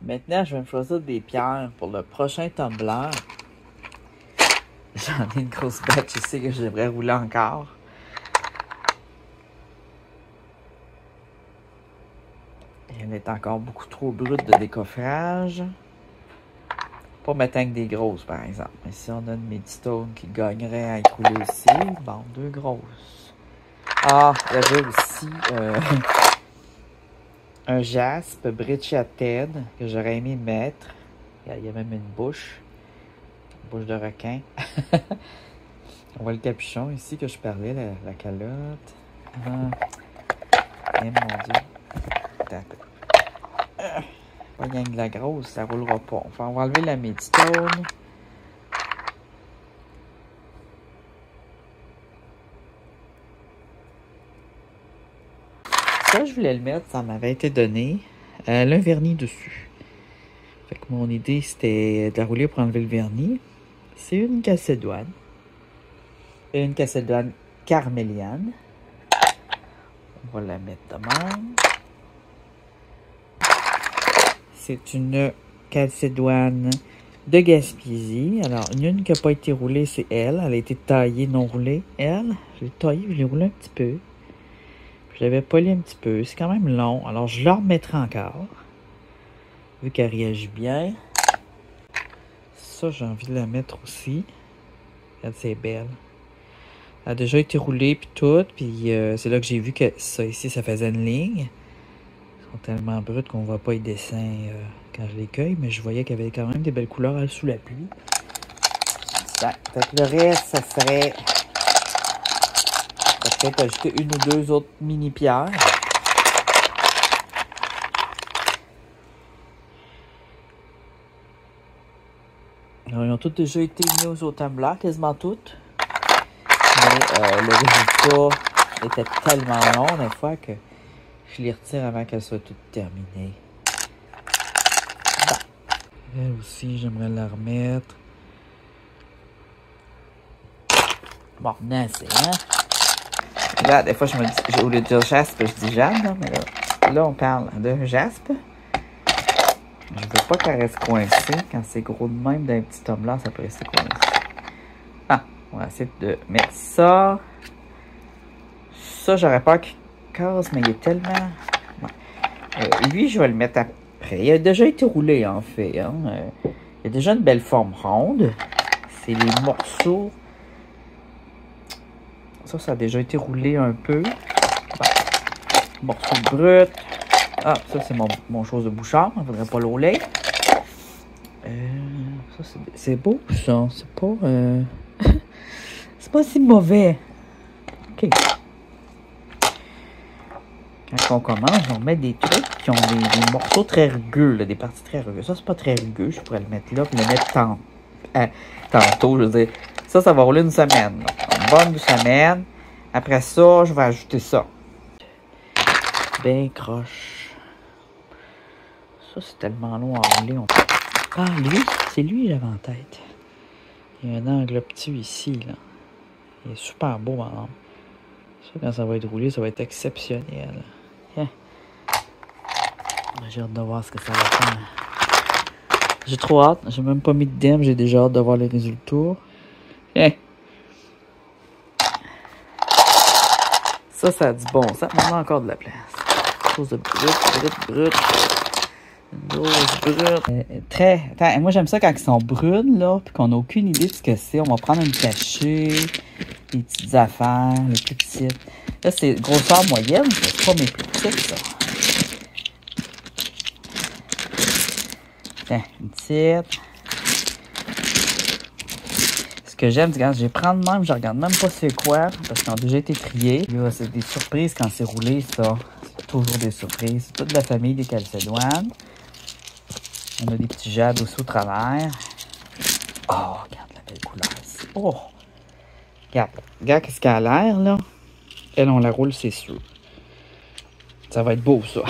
Maintenant, je vais me choisir des pierres pour le prochain tumbler. J'en ai une grosse batch ici que j'aimerais rouler encore. Elle est encore beaucoup trop brute de décoffrage. Pas mettre avec des grosses, par exemple. Mais si on a une Midstone qui gagnerait à être roulée aussi, bon, 2 grosses. Ah, il y avait aussi un jaspe Bridgeted que j'aurais aimé mettre. Il y a même une bouche. Une bouche de requin. On voit le capuchon ici que je parlais, la calotte. Eh mon Dieu. Attends. Pas gang de la grosse, ça roulera pas. On va enlever la Midstone. Ça, je voulais le mettre, ça m'avait été donné. Un vernis dessus. Fait que mon idée, c'était de la rouler pour enlever le vernis. C'est une Calcédoine. Une Calcédoine carméliane. On va la mettre de même. C'est une Calcédoine de Gaspésie. Alors, une qui n'a pas été roulée, c'est elle. Elle a été taillée, non roulée. Elle, je l'ai taillée, je l'ai roulée un petit peu. Je l'avais poli un petit peu. C'est quand même long. Alors, je la remettrai encore. Vu qu'elle réagit bien. Ça, j'ai envie de la mettre aussi. Regarde, c'est belle. Elle a déjà été roulée, puis tout. Puis c'est là que j'ai vu que ça ici, ça faisait une ligne. Ils sont tellement brutes qu'on ne voit pas les dessins quand je les cueille. Mais je voyais qu'il y avait quand même des belles couleurs sous la pluie. Peut-être le reste, ça serait... peut-être ajouter une ou deux autres mini-pierres. Alors, ils ont toutes déjà été mises au tumbler, quasiment toutes. Mais le résultat était tellement long des fois que je les retire avant qu'elles soient toutes terminées. Bon. Elle aussi, j'aimerais la remettre. Bon, non, c'est hein. Là, des fois, je me dis, j'ai au lieu de dire jaspe, je dis Jeanne, là, mais là, on parle de jaspe. Je veux pas qu'elle reste coincée. Quand c'est gros de même d'un petit tumbler, ça peut rester coincé. Ah, on va essayer de mettre ça. Ça, j'aurais peur qu'il casse, mais il est tellement... Ouais. Lui, je vais le mettre après. Il a déjà été roulé, en fait. Hein. Il a déjà une belle forme ronde. C'est les morceaux... Ça a déjà été roulé un peu. Bon. Morceaux bruts. Ah, ça, c'est mon chose de bouchard. Il ne faudrait pas l'rouler. Ça, c'est beau, ça. C'est pas... c'est pas si mauvais. OK. Quand on commence, on met des trucs qui ont des morceaux très rugueux, là, des parties très rugueuses. Ça, c'est pas très rugueux. Je pourrais le mettre là et le mettre tantôt. Je veux dire, ça va rouler une semaine. Là. Une bonne semaine. Après ça, je vais ajouter ça. Ben croche. Ça, c'est tellement long à rouler. Ah, lui, c'est lui j'avais en tête. Il y a un angle petit ici, là. Il est super beau, maintenant. Ça, quand ça va être roulé, ça va être exceptionnel. Yeah. J'ai hâte de voir ce que ça va faire. J'ai trop hâte. J'ai même pas mis de dème. J'ai déjà hâte de voir les résultats. Yeah. Ça a du bon. Ça on a encore de la place. Chose de brut. Une grosse brute. Très... Attends, moi, j'aime ça quand ils sont brunes, là, puis qu'on n'a aucune idée de ce que c'est. On va prendre une cachée, des petites affaires, les plus petites. Là, c'est grosseur moyenne. C'est pas mes plus petites, ça. Tiens, une petite. Ce que j'aime, c'est quand je les prends de même, je regarde même pas c'est quoi, parce qu'ils ont déjà été triés. Là, c'est des surprises quand c'est roulé, ça. C'est toujours des surprises. C'est toute la famille des calcédoines. On a des petits jades aussi au travers. Oh, regarde la belle couleur ici. Oh! Regarde qu'est-ce qu'elle a l'air, là. Elle, on la roule, c'est sûr. Ça va être beau, ça.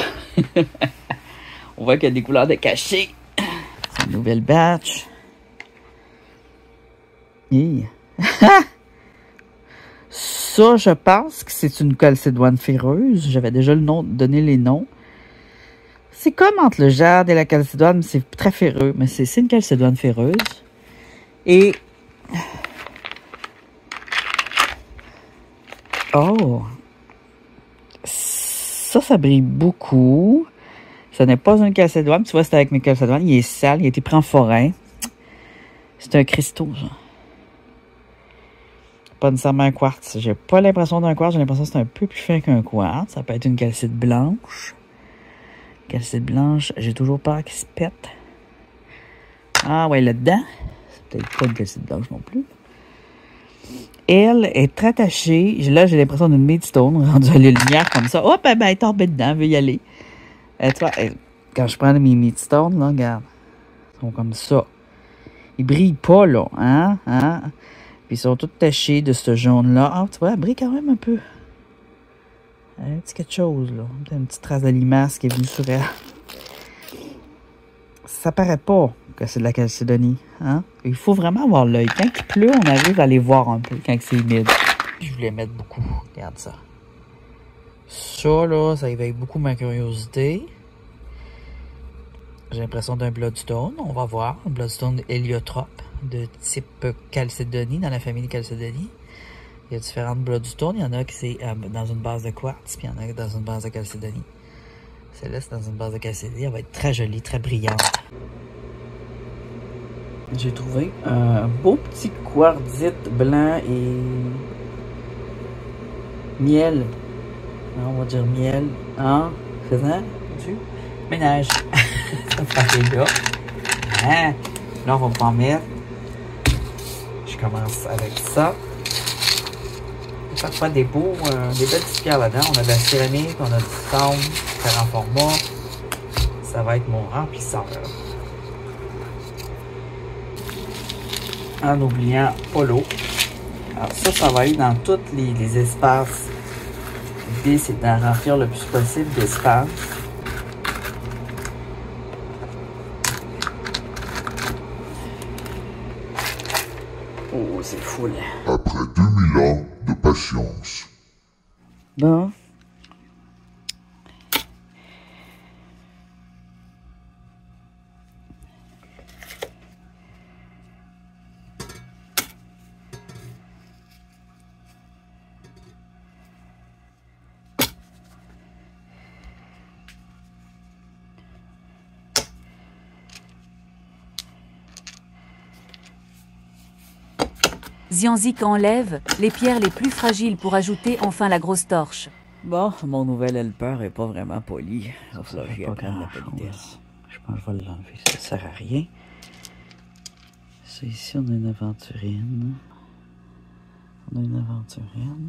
On voit qu'il y a des couleurs de cachet. C'est une nouvelle batch. Yeah. Ça, je pense que c'est une calcédoine ferreuse. J'avais déjà donné les noms. C'est comme entre le jade et la calcédoine, c'est très ferreux, mais c'est une calcédoine ferreuse. Et... oh! Ça brille beaucoup. Ce n'est pas une calcédoine. Tu vois, c'est avec mes calcédoines. Il est sale. Il a été pris en forêt. C'est un cristaux, ça. Pas nécessairement un quartz. J'ai pas l'impression d'un quartz. J'ai l'impression que c'est un peu plus fin qu'un quartz. Ça peut être une calcite blanche. Calcite blanche. J'ai toujours peur qu'il se pète. Ah ouais, là-dedans. C'est peut-être pas une calcite blanche non plus. Elle est très attachée. Là, j'ai l'impression d'une midstone rendue à la lumière comme ça. Hop, elle est tombée dedans. Elle veut y aller. Tu vois, quand je prends mes midstones, là, regarde. Ils sont comme ça. Ils brillent pas, là. Hein? Puis ils sont tous tachés de ce jaune-là. Ah, tu vois, elle brille quand même un peu. Un petit quelque chose, là. Une petite trace de limace qui est venue sur elle. Ça paraît pas que c'est de la calcédonie. Hein? Il faut vraiment avoir l'œil. Quand il pleut, on arrive à les voir un peu quand c'est humide. Je voulais mettre beaucoup. Regarde ça. Ça, là, ça éveille beaucoup ma curiosité. J'ai l'impression d'un bloodstone. On va voir. Un bloodstone héliotrope de type calcédonie, dans la famille des calcédonies. Il y a différentes bloodstones. Il y en a qui c'est dans une base de quartz, puis il y en a dans une base de calcédonie. Celle-là, c'est dans une base de calcédonie. Elle va être très jolie, très brillante. J'ai trouvé un beau petit quartzite blanc et miel. On va dire miel. Hein? Faisant du ménage. Ça fait là. Hein? Là, on va pas en mettre. Je commence avec ça. Parfois des beaux, des belles petites pierres là-dedans. On a de la céramique, on a du stone, différents formats. Ça va être mon remplisseur. En n'oubliant pas l'eau. Alors ça va aller dans tous les espaces. L'idée, c'est d'en remplir le plus possible d'espace. Oh, c'est fou, là. Après 2000 ans de patience. Bon. Xianzik enlève les pierres les plus fragiles pour ajouter enfin la grosse torche. Bon, mon nouvel helper est pas vraiment poli. Il va falloir que j'y apprenne la politesse. Je pense que je vais l'enlever, ça sert à rien. Ça, ici, on a une aventurine. On a une aventurine.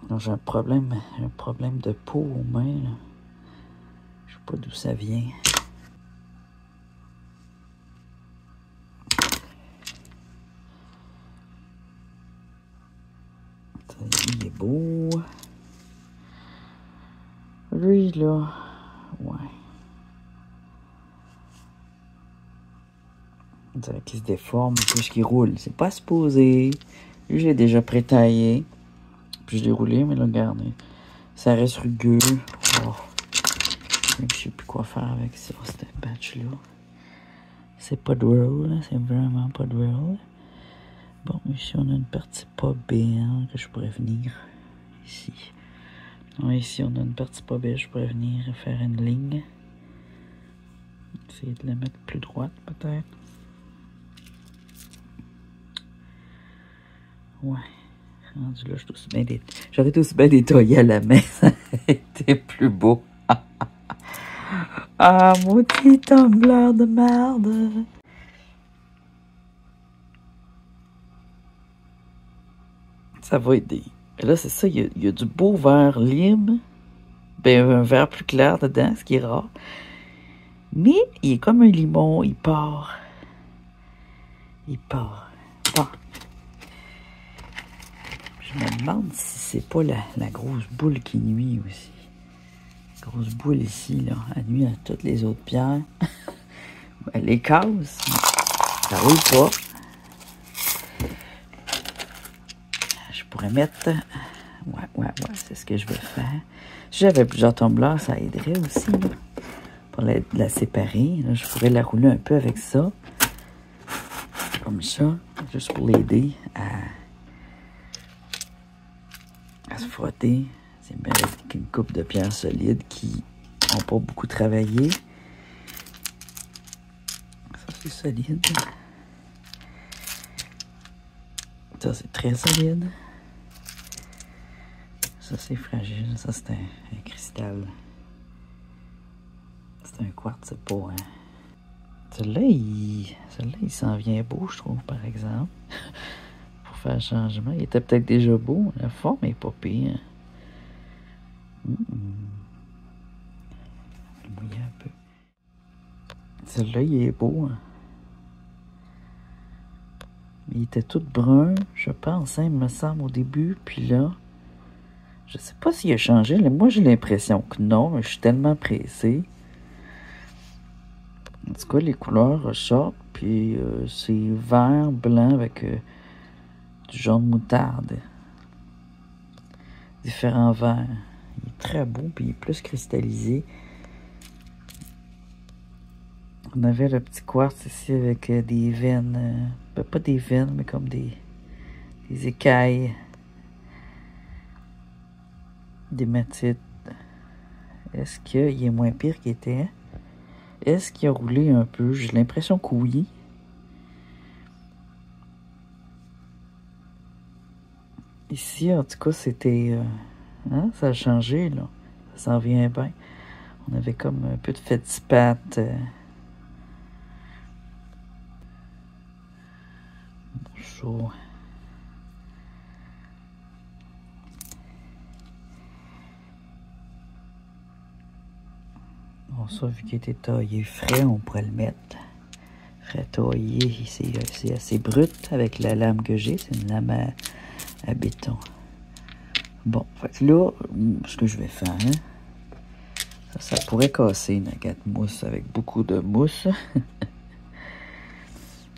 Alors, j'ai un problème de peau aux mains, là. Je sais pas d'où ça vient. Il est beau. Lui, là, ouais. On dirait qu'il se déforme plus qu'il roule. C'est pas supposé. Lui, j'ai déjà pré-taillé. Puis je l'ai roulé, mais là, regardez. Ça reste rugueux. Oh. Je sais plus quoi faire avec ça, cette patch-là. C'est pas drôle, c'est vraiment pas drôle. Bon, ici, on a une partie pas belle que je pourrais venir ici. Ouais, ici, on a une partie pas belle, je pourrais venir faire une ligne. Essayer de la mettre plus droite, peut-être. Ouais. Rendu là, j'aurais aussi bien détaillé à la main. Ça aurait été plus beau. Ah, maudit tumbleur de merde. Ça va aider. Et là, c'est ça, il y a du beau vert libre. Ben, un vert plus clair dedans, ce qui est rare. Mais il est comme un limon, il part. Il part. Bon. Je me demande si c'est pas la grosse boule qui nuit aussi. La grosse boule ici, là, elle nuit à toutes les autres pierres. Elle les casse. Ça roule pas. Je pourrais mettre... Ouais, c'est ce que je vais faire. Si j'avais plusieurs tumblers, ça aiderait aussi, là. Pour la séparer. Là, je pourrais la rouler un peu avec ça. Comme ça. Juste pour l'aider à se frotter. C'est bien avec une coupe de pierres solides qui n'ont pas beaucoup travaillé. Ça, c'est solide. Ça, c'est très solide. Ça, c'est fragile. Ça, c'est un cristal. C'est un quartz, c'est pas, hein. Celui-là, il s'en vient beau, je trouve, par exemple. Pour faire un changement. Il était peut-être déjà beau. La forme est pas pire. Je vais le mouiller un peu. Celui-là, il est beau, hein. Il était tout brun, je pense, hein, il me semble, au début. Puis là, je sais pas s'il a changé. Moi, j'ai l'impression que non, mais je suis tellement pressé. En tout cas, les couleurs ressortent, puis c'est vert, blanc avec du jaune moutarde. Différents verts. Il est très beau, puis il est plus cristallisé. On avait le petit quartz ici avec des veines, pas des veines, mais comme des écailles d'hématite. Est-ce qu'il est moins pire qu'il était? Est-ce qu'il a roulé un peu? J'ai l'impression que oui. Ici, en tout cas, c'était... hein, ça a changé, là. Ça s'en vient bien. On avait comme un peu de fétispate. Chaud. Bon, ça, vu qu'il était taillé frais, on pourrait le mettre. Frais taillé, c'est assez brut avec la lame que j'ai. C'est une lame à béton. Bon, fait que là, ce que je vais faire, hein, ça pourrait casser une agate mousse avec beaucoup de mousse.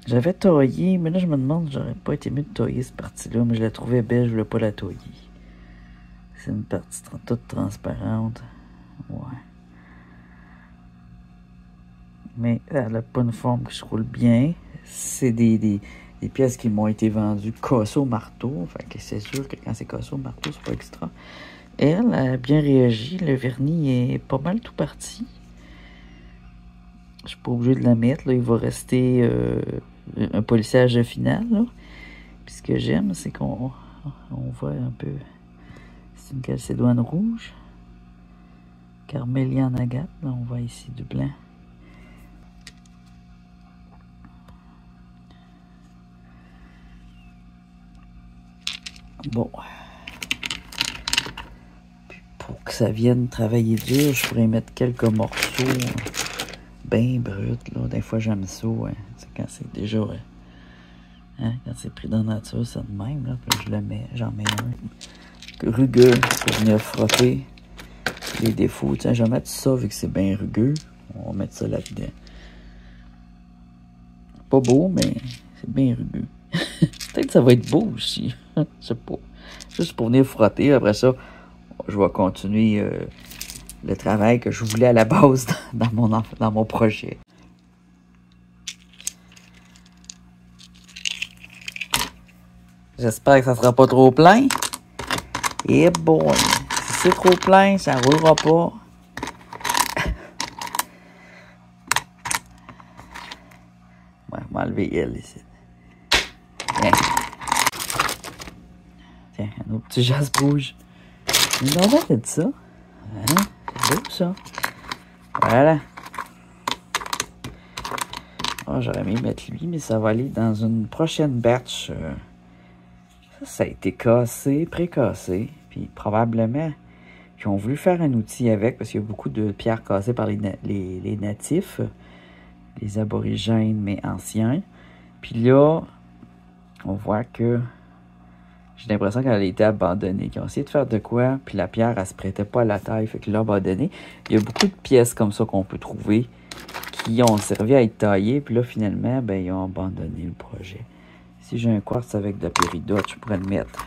J'avais taillé, mais là, je me demande, j'aurais pas été mieux de tailler cette partie-là, mais je la trouvais belle, je voulais pas la tailler. C'est une partie toute transparente. Ouais. Mais elle n'a pas une forme qui se roule bien. C'est des pièces qui m'ont été vendues cassées au marteau. Fait que c'est sûr que quand c'est cassé au marteau, c'est pas extra. Elle a bien réagi. Le vernis est pas mal tout parti. Je suis pas obligé de la mettre. Là. Il va rester un polissage final. Là. Puis ce que j'aime, c'est qu'on voit un peu... C'est une calcédoine rouge. Carmélian agate. Là, on voit ici du blanc. Bon. Puis pour que ça vienne travailler dur, je pourrais mettre quelques morceaux bien bruts. Là. Des fois, j'aime ça. Ouais. C'est quand c'est déjà... hein, quand c'est pris dans la nature, c'est de même. Là. Puis je le mets, j'en mets un rugueux pour venir frotter les défauts. Tiens, je vais mettre ça vu que c'est bien rugueux. On va mettre ça là-dedans. Pas beau, mais c'est bien rugueux. Peut-être que ça va être beau aussi. Je sais pas. Juste pour venir frotter. Après ça, je vais continuer le travail que je voulais à la base dans mon projet. J'espère que ça sera pas trop plein. Et bon, si c'est trop plein, ça roulera pas. Ouais, on va enlever elle ici. Tiens, un autre petit jas bouge. On va mettre ça. Hein? C'est beau, ça. Voilà. Oh, j'aurais aimé mettre lui, mais ça va aller dans une prochaine batch. Ça a été cassé, précassé. Puis probablement qu'ils ont voulu faire un outil avec, parce qu'il y a beaucoup de pierres cassées par les natifs, les aborigènes, mais anciens. Puis là, on voit que j'ai l'impression qu'elle a été abandonnée. Ils ont essayé de faire de quoi, puis la pierre, elle se prêtait pas à la taille, fait qu'ils l'ont abandonnée. Il y a beaucoup de pièces comme ça qu'on peut trouver qui ont servi à être taillées, puis là, finalement, ben, ils ont abandonné le projet. Si j'ai un quartz avec de la péridote, je pourrais le mettre.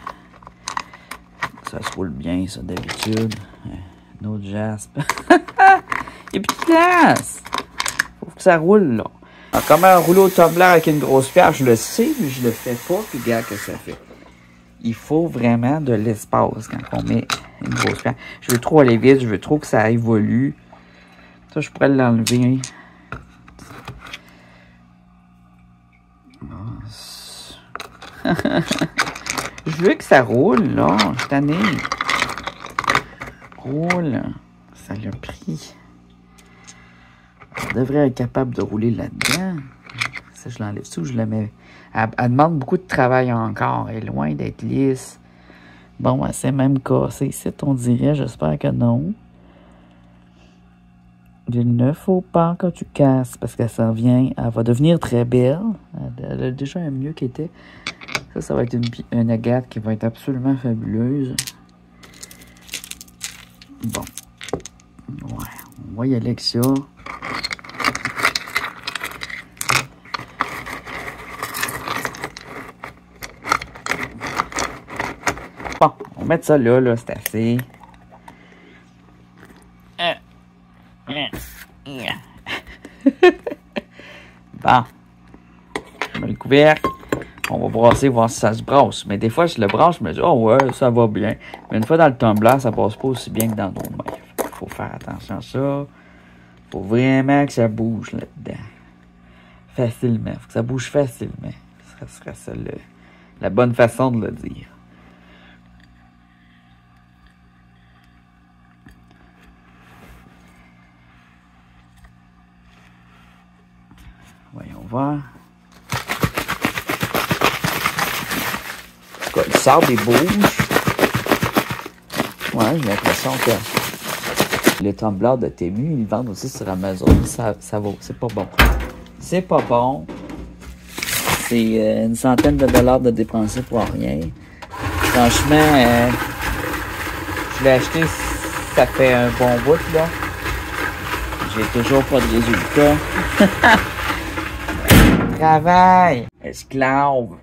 Ça se roule bien, ça, d'habitude. Un autre jaspe. Il n'y a plus de place. Faut que ça roule, là. Alors, comment rouler au tumbler avec une grosse pierre, je le sais, mais je le fais pas. Puis regarde que ça fait. Il faut vraiment de l'espace quand on met une grosse pierre. Je veux trop aller vite, je veux trop que ça évolue. Ça, je pourrais l'enlever. Je veux que ça roule, là. Je suis tanné. Roule. Ça l'a pris. On devrait être capable de rouler là-dedans. Ça, je l'enlève ça ou je le mets. Elle demande beaucoup de travail encore. Elle est loin d'être lisse. Bon, elle s'est même cassée ici, on dirait. J'espère que non. Il ne faut pas que tu casses parce qu'elle s'en vient. Elle va devenir très belle. Elle a déjà un mieux qu'était. Ça va être une agate qui va être absolument fabuleuse. Bon. Ouais, on va y aller avec ça. Bon, on va mettre ça là, c'est assez. Bon. Je mets le couvercle. On va brasser, voir si ça se brasse. Mais des fois, je le brasse, je me dis, oh ouais, ça va bien. Mais une fois dans le tumbler, ça passe pas aussi bien que dans nos mains. Il faut faire attention à ça. Faut vraiment que ça bouge là-dedans. Facilement. Faut que ça bouge facilement. Ce serait ça la bonne façon de le dire. Voyons voir. Le sable, il bouge. Ouais, j'ai l'impression que les tumblers de Temu, ils vendent aussi sur Amazon. Ça vaut. C'est pas bon. C'est pas bon. C'est une centaine de dollars de dépenser pour rien. Franchement, je l'ai acheté, ça fait un bon bout, là. J'ai toujours pas de résultat. Travail! Esclave!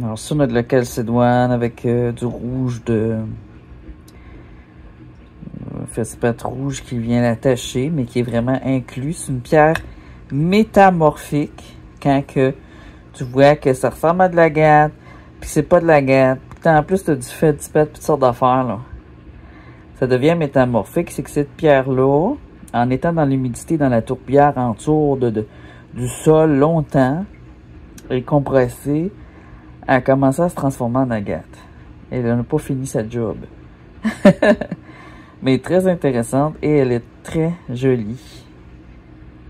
Alors ça, on a de la calcédoine avec du rouge de... feldspath rouge qui vient l'attacher, mais qui est vraiment inclus. C'est une pierre métamorphique, quand que tu vois que ça ressemble à de l'agate, puis c'est pas de l'agate. Puis en plus, t'as du feldspath, puis toutes sortes d'affaires, là. Ça devient métamorphique, c'est que cette pierre-là, en étant dans l'humidité, dans la tourbière, autour du sol longtemps, est compressée, a commencé à se transformer en agate. Elle n'a pas fini sa job. Mais très intéressante et elle est très jolie.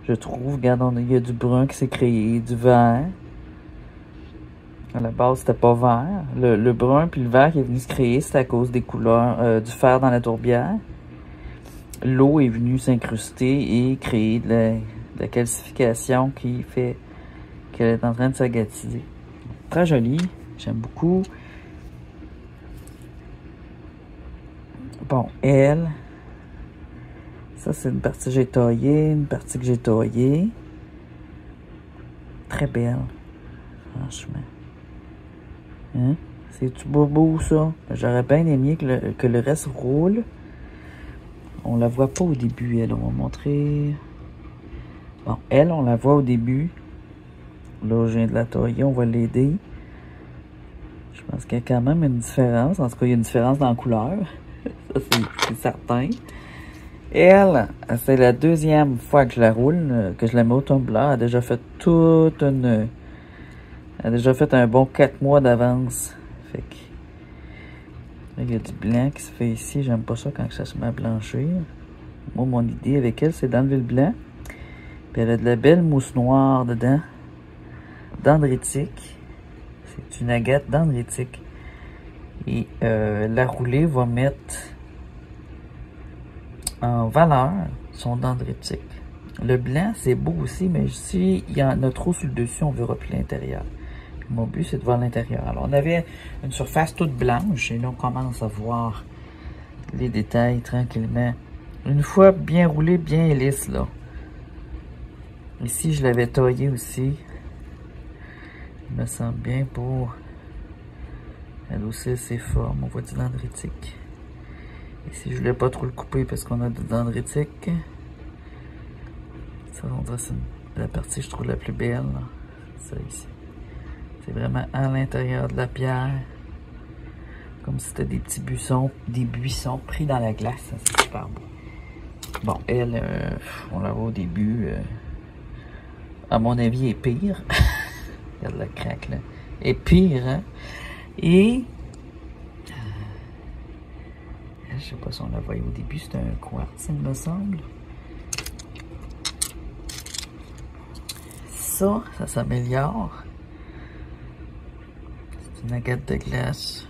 Je trouve. Regarde, il y a du brun qui s'est créé, du vert. À la base, c'était pas vert. Le brun puis le vert qui est venu se créer, c'est à cause des couleurs du fer dans la tourbière. L'eau est venue s'incruster et créer de la calcification qui fait qu'elle est en train de s'agatiser. Très jolie, j'aime beaucoup. Bon, elle, ça c'est une partie que j'ai taillée, une partie que j'ai taillée. Très belle, franchement. Hein? C'est-tu beau ça? J'aurais bien aimé que le reste roule. On la voit pas au début, elle, on va montrer. Bon, elle, on la voit au début. Là, je viens de la tailler, on va l'aider. Je pense qu'il y a quand même une différence. En tout cas, il y a une différence dans la couleur. Ça, c'est certain. Elle, c'est la deuxième fois que je la roule, que je la mets au tumbler. Elle a déjà fait elle a déjà fait un bon 4 mois d'avance. Fait que... Là, il y a du blanc qui se fait ici. J'aime pas ça quand ça se met à blanchir. Moi, mon idée avec elle, c'est d'enlever le blanc. Puis elle a de la belle mousse noire dedans. Dendritique. C'est une agate dendritique. Et la roulée va mettre en valeur son dendritique. Le blanc, c'est beau aussi, mais s'il y en a trop sur le dessus, on verra plus l'intérieur. Mon but, c'est de voir l'intérieur. Alors, on avait une surface toute blanche et là, on commence à voir les détails tranquillement. Une fois bien roulé, bien lisse, là. Ici, je l'avais taillé aussi. Il me semble bien pour... Elle aussi, ses formes. On voit du dendritique. Ici, je voulais pas trop le couper parce qu'on a du dendritique. Ça, on dirait que c'est la partie, je trouve, la plus belle. Ça, ici. C'est vraiment à l'intérieur de la pierre. Comme si c'était des petits buissons pris dans la glace. C'est super beau. Bon, elle, on la voit au début. À mon avis, elle est pire. Regarde le crack, là. Elle est pire, hein? Et... je sais pas si on la voyait au début. C'était un quartz, il me semble. Ça s'améliore. C'est une agate de glace.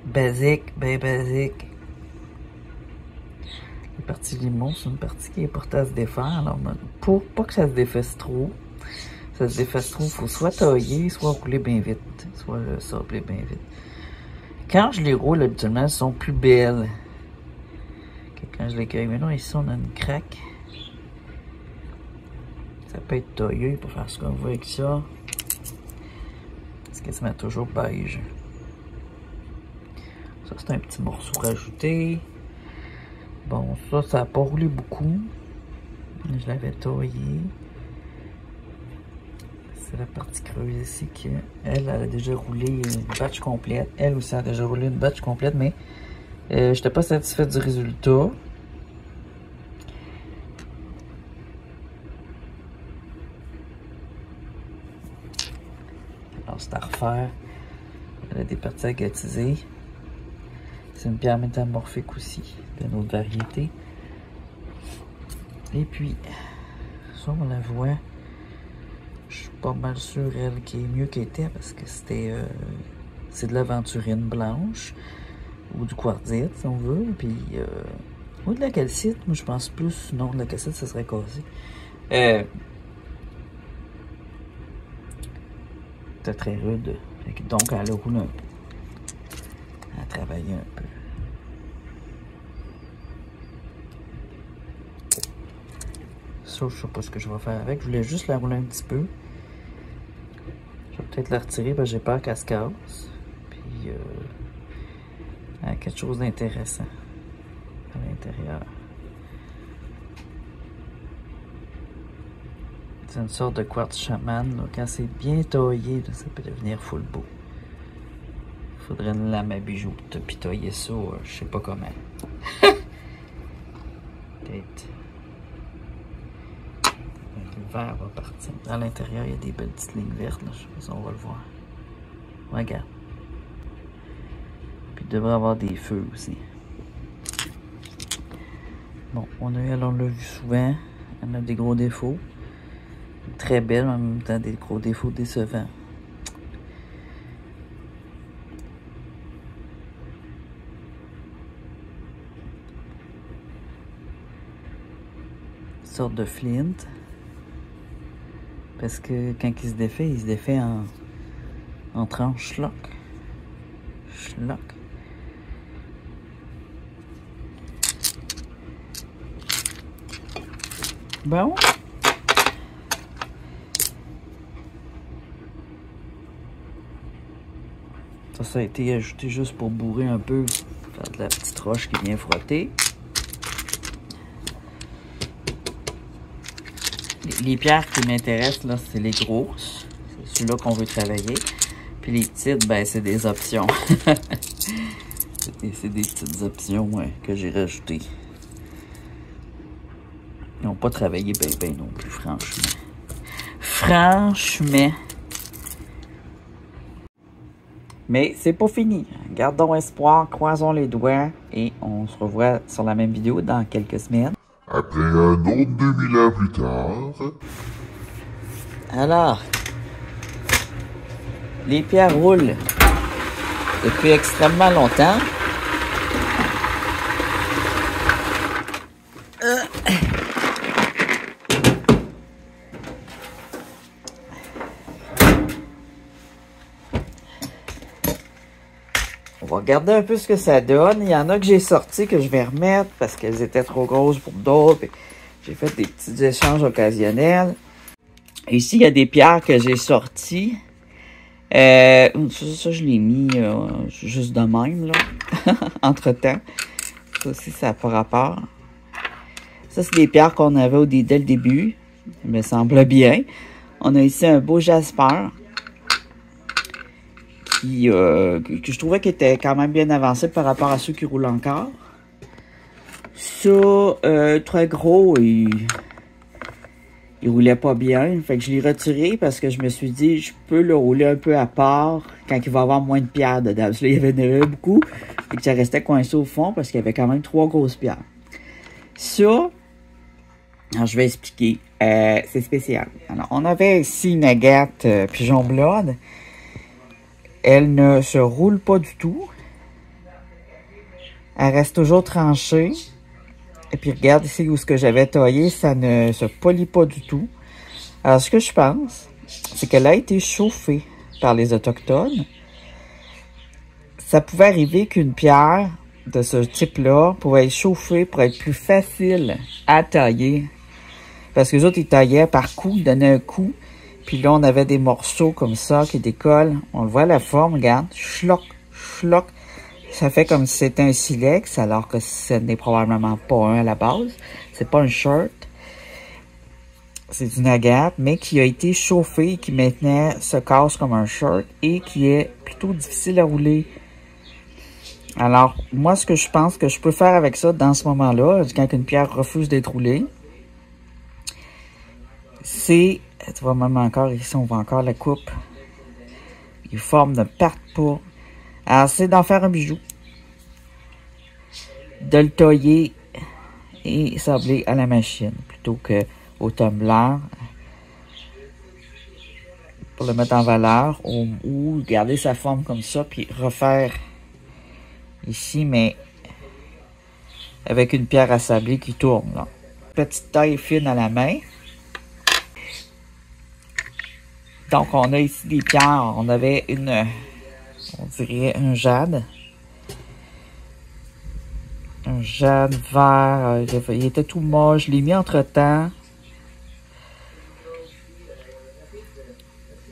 Basique, bien basique. La partie limon, c'est une partie qui est portée à se défaire. Alors, pour pas que ça se défasse trop, il faut soit tailler, soit rouler bien vite. Soit sabler bien vite. Quand je les roule, habituellement, elles sont plus belles que quand je les cueille. Mais là, ici, on a une craque. Ça peut être taillé pour faire ce qu'on veut avec ça. C'est quasiment toujours beige. Ça, c'est un petit morceau rajouté. Bon, ça n'a pas roulé beaucoup. Je l'avais taillé. C'est la partie creuse ici qu'elle a déjà roulé une batch complète. Elle aussi a déjà roulé une batch complète, mais je n'étais pas satisfait du résultat. Alors, c'est à refaire. Elle a des parties agatisées. C'est une pierre métamorphique aussi, d'une autre variété. Et puis, ça, on la voit. Je suis pas mal sûr, elle, qui est mieux qu'elle était, parce que c'était... c'est de l'aventurine blanche, ou du quartzite, si on veut. Puis, ou de la calcite, moi, je pense plus... Non, de la calcite, ça serait cassé. C'était très rude. Donc, elle a roulé un peu. Elle a travaillé un peu. Ça, je sais pas ce que je vais faire avec. Je voulais juste la rouler un petit peu. Je vais peut-être la retirer parce que j'ai peur qu'elle se casse. Puis, elle a quelque chose d'intéressant à l'intérieur. C'est une sorte de quartz chaman. Là. Quand c'est bien taillé, là, ça peut devenir full beau. Faudrait une lame à bijoux pour te tailler ça, je sais pas comment. Peut-être. Le vert va partir. Dans l'intérieur, il y a des belles petites lignes vertes. Là. Je sais pas si on va le voir. Regarde. Puis il devrait y avoir des feux aussi. Bon, on l'a vu souvent. Elle a des gros défauts. Très belle, mais en même temps des gros défauts décevants. Sorte de flint, parce que quand il se défait en tranches schlock. Bon. Ça a été ajouté juste pour bourrer un peu, faire de la petite roche qui vient frotter. Les pierres qui m'intéressent, là, c'est les grosses. C'est celui-là qu'on veut travailler. Puis les petites, ben, c'est des options. C'est des petites options que j'ai rajoutées. Ils n'ont pas travaillé ben non plus, franchement. Franchement. Mais c'est pas fini. Gardons espoir, croisons les doigts et on se revoit sur la même vidéo dans quelques semaines. Après un autre 2000 ans plus tard... Alors, les pierres roulent depuis extrêmement longtemps. On va regarder un peu ce que ça donne. Il y en a que j'ai sorti que je vais remettre parce qu'elles étaient trop grosses pour d'autres. J'ai fait des petits échanges occasionnels. Ici, il y a des pierres que j'ai sorties. Ça, je l'ai mis juste de même, là, entre-temps. Ça aussi, ça n'a pas rapport. Ça, c'est des pierres qu'on avait dès le début. Ça me semble bien. On a ici un beau jasper que je trouvais qu'il était quand même bien avancé par rapport à ceux qui roulent encore. Ça, très gros, il roulait pas bien. Fait que je l'ai retiré parce que je me suis dit, je peux le rouler un peu à part quand il va y avoir moins de pierres dedans. Parce que là, il y en avait beaucoup et que ça restait coincé au fond parce qu'il y avait quand même 3 grosses pierres. Ça, alors je vais expliquer. C'est spécial. Alors, on avait ici une agate Pigeon Blood. Elle ne se roule pas du tout. Elle reste toujours tranchée. Et puis regarde ici où ce que j'avais taillé, ça ne se polit pas du tout. Alors ce que je pense, c'est qu'elle a été chauffée par les Autochtones. Ça pouvait arriver qu'une pierre de ce type-là pouvait être chauffée pour être plus facile à tailler. Parce que les autres, ils taillaient par coup, ils donnaient un coup. Puis là, on avait des morceaux comme ça qui décollent. On le voit à la forme, regarde. Schlock, schlock. Ça fait comme si c'était un silex, alors que ce n'est probablement pas un à la base. C'est pas un shirt. C'est une agate, mais qui a été chauffée et qui maintenant se casse comme un shirt et qui est plutôt difficile à rouler. Alors, moi, ce que je pense que je peux faire avec ça dans ce moment-là, quand une pierre refuse d'être roulée, c'est, tu vois, même encore ici, on voit encore la coupe. Les formes ne partent pas. Alors, c'est d'en faire un bijou. De le tailler et sabler à la machine plutôt qu'au tumbler pour le mettre en valeur ou garder sa forme comme ça puis refaire ici, mais avec une pierre à sabler qui tourne, là. Petite taille fine à la main. Donc, on a ici des pierres. On avait on dirait un jade. Un jade vert. Il était tout moche. Je l'ai mis entre-temps.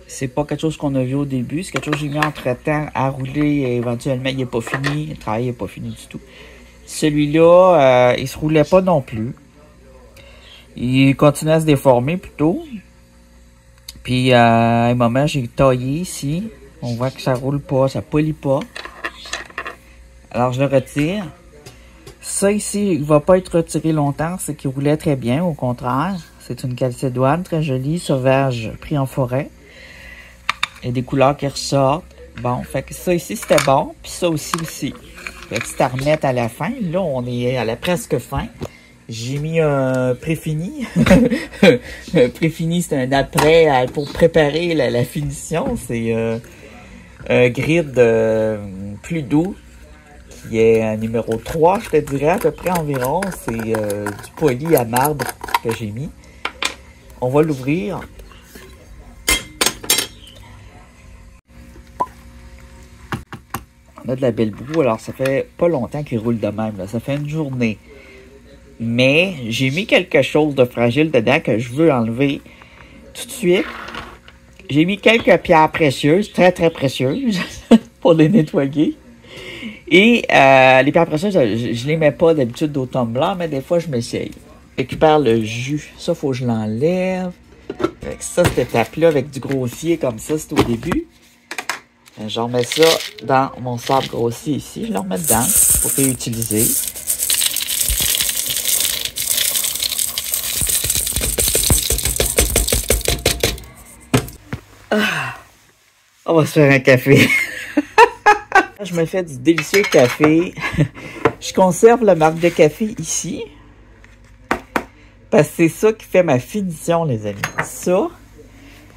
C'est pas quelque chose qu'on a vu au début. C'est quelque chose que j'ai mis entre-temps à rouler. Et éventuellement, il n'est pas fini. Le travail n'est pas fini du tout. Celui-là, il se roulait pas non plus. Il continuait à se déformer plutôt. Puis, à un moment, j'ai taillé ici. On voit que ça roule pas, ça polit pas. Alors, je le retire. Ça ici, il va pas être retiré longtemps. C'est qu'il roulait très bien, au contraire. C'est une calcédoine très jolie, sauvage, pris en forêt. Il y a des couleurs qui ressortent. Bon, fait que ça ici, c'était bon. Puis ça aussi. Fait que c'est à remettre à la fin. Là, on est à la presque fin. J'ai mis un préfini. Un préfini, c'est un après pour préparer la finition. C'est un grid plus doux qui est un numéro 3, je te dirais à peu près environ. C'est du poli à marbre que j'ai mis. On va l'ouvrir. On a de la belle boue. Alors, ça fait pas longtemps qu'il roule de même, là. Ça fait une journée. Mais j'ai mis quelque chose de fragile dedans que je veux enlever tout de suite. J'ai mis quelques pierres précieuses, très très précieuses, pour les nettoyer. Et les pierres précieuses, je les mets pas d'habitude au tumbler, mais des fois je m'essaye. Je récupère le jus. Ça, faut que je l'enlève. Ça, cette étape-là, avec du grossier comme ça, c'est au début. Je remets ça dans mon sable grossier ici. Je le remets dedans pour réutiliser. On va se faire un café. Je me fais du délicieux café. Je conserve la marque de café ici. Parce que c'est ça qui fait ma finition, les amis. Ça,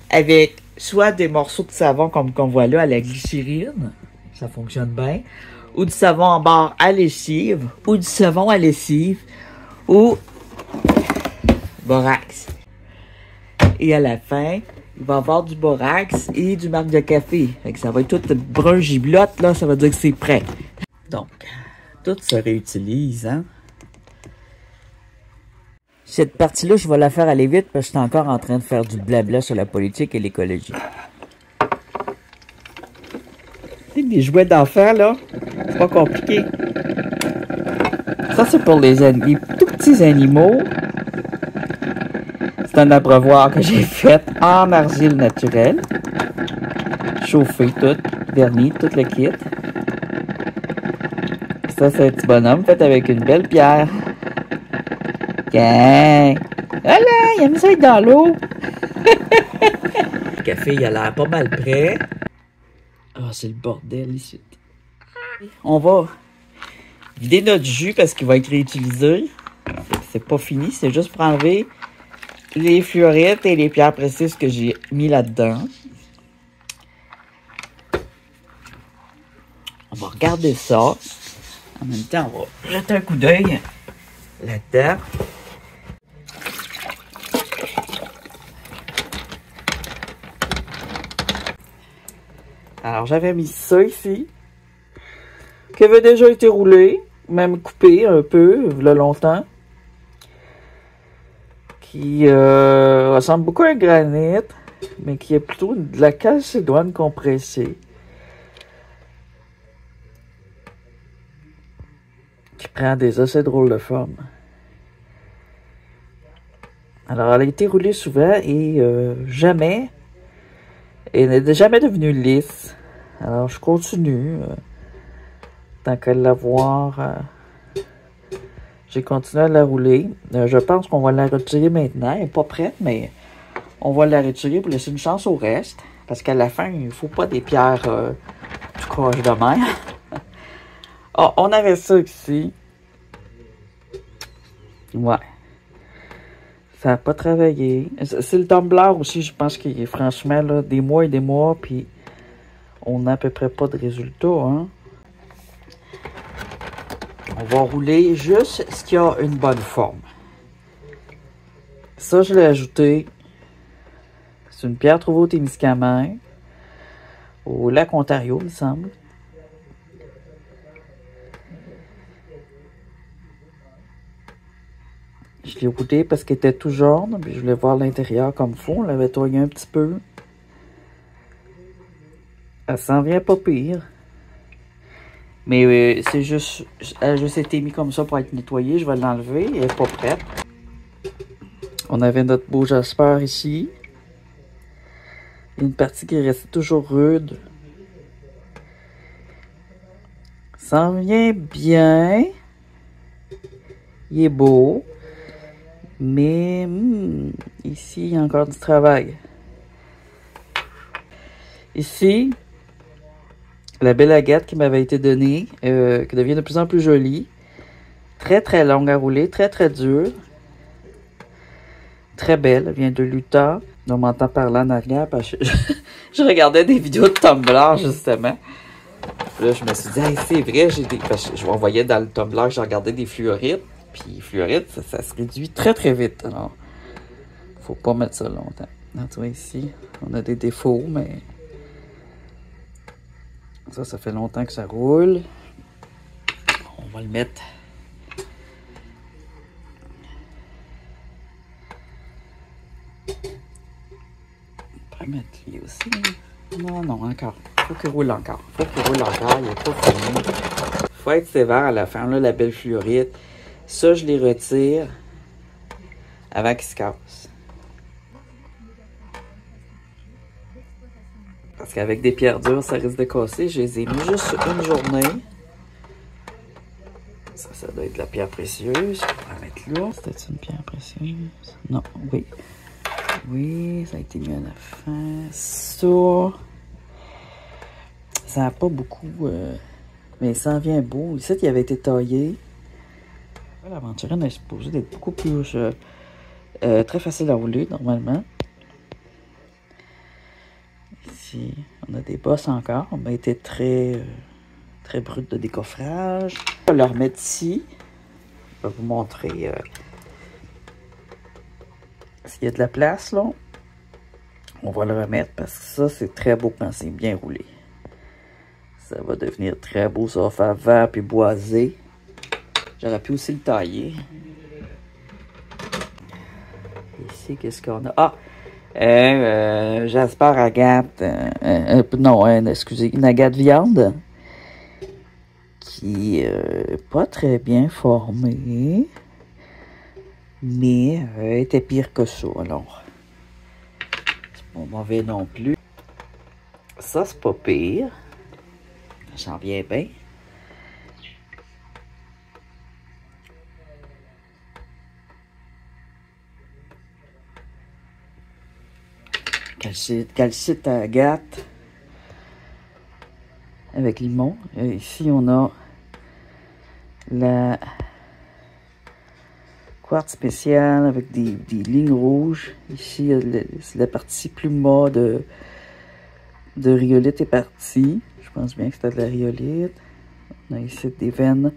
avec soit des morceaux de savon comme qu'on voit là à la glycérine. Ça fonctionne bien. Ou du savon en barre à lessive. Ou du savon à lessive. Ou borax. Et à la fin, il va y avoir du borax et du marque de café. Fait que ça va être tout brun giblotte, là, ça veut dire que c'est prêt. Donc, tout se réutilise, hein. Cette partie-là, je vais la faire aller vite parce que je suis encore en train de faire du blabla sur la politique et l'écologie. Des jouets d'enfants, là, c'est pas compliqué. Ça, c'est pour les tout petits animaux. C'est un abreuvoir que j'ai fait en argile naturelle. Chauffé tout, verni, tout le kit. Ça, c'est un petit bonhomme fait avec une belle pierre. Gang! Voilà, il aime ça être dans l'eau. Le café, il a l'air pas mal prêt. Ah, c'est le bordel ici. On va vider notre jus parce qu'il va être réutilisé. C'est pas fini, c'est juste pour enlever les fluorites et les pierres précieuses que j'ai mis là-dedans. On va regarder ça. En même temps, on va jeter un coup d'œil là-dedans. Alors, j'avais mis ça ici, qui avait déjà été roulé, même coupé un peu, il y a longtemps, qui ressemble beaucoup à un granit, mais qui est plutôt de la calcédoine compressée, qui prend des assez drôles de forme. Alors, elle a été roulée souvent et jamais... Elle n'est jamais devenue lisse. Alors, je continue. Tant qu'à l'avoir, j'ai continué à la rouler. Je pense qu'on va la retirer maintenant. Elle n'est pas prête, mais on va la retirer pour laisser une chance au reste. Parce qu'à la fin, il ne faut pas des pierres tout croche de mer. Oh, on avait ça ici. Ouais. Ça n'a pas travaillé. C'est le tumbler aussi, je pense qu'il est franchement là, des mois et des mois, puis on n'a à peu près pas de résultat. Hein? On va rouler juste ce qui a une bonne forme. Ça, je l'ai ajouté. C'est une pierre trouvée au Témiscamingue, au lac Ontario, il me semble. Je l'ai roulé parce qu'elle était tout jaune, puis je voulais voir l'intérieur comme il faut. On l'avait tourné un petit peu. Elle s'en vient pas pire. Mais c'est juste... Elle a juste été mise comme ça pour être nettoyée. Je vais l'enlever. Elle n'est pas prête. On avait notre beau Jasper ici. Une partie qui restait toujours rude. Ça en vient bien. Il est beau. Mais ici, il y a encore du travail. Ici, la belle agate qui m'avait été donnée, qui devient de plus en plus jolie. Très, très longue à rouler, très, très dure. Très belle, elle vient de l'Utah. On m'entend parler en arrière parce que je regardais des vidéos de Tumblr, justement. Là, je me suis dit, hey, c'est vrai, parce que je voyais dans le Tumblr, je regardais des fluorites. Puis fluorite, ça se réduit très très vite. Alors, faut pas mettre ça longtemps. Là, tu vois ici, on a des défauts, mais ça fait longtemps que ça roule. On va le mettre. On peut mettre lui aussi. Non, encore. Faut qu'il roule encore. Il n'est pas fini. Faut être sévère à la fin. Là, la belle fluorite. Ça, je les retire avant qu'ils se cassent. Parce qu'avec des pierres dures, ça risque de casser. Je les ai mis juste une journée. Ça doit être de la pierre précieuse. On va mettre là. C'était une pierre précieuse? Non, oui. Oui, ça a été mis à la fin. Ça n'a pas beaucoup... mais ça en vient beau. Ici, il avait été taillé. L'aventurine est supposée d'être beaucoup plus très facile à rouler normalement. Ici, on a des bosses encore. On a été très brut de décoffrage. On va le remettre ici. Je vais vous montrer s'il y a de la place là. On va le remettre parce que ça, c'est très beau quand c'est bien roulé. Ça va devenir très beau. Ça va faire vert puis boisé. J'aurais pu aussi le tailler. ici, qu'est-ce qu'on a? Ah! Jasper agate, excusez, une agate viande qui est pas très bien formée, mais était pire que ça, alors. C'est pas mauvais non plus. Ça, c'est pas pire. Ça sent bien bien. Calcite à agate avec limon. Et ici, on a la quartz spéciale avec des lignes rouges. Ici, c'est la partie plus mat de rhyolite est partie. Je pense bien que c'était de la rhyolite. On a ici des veines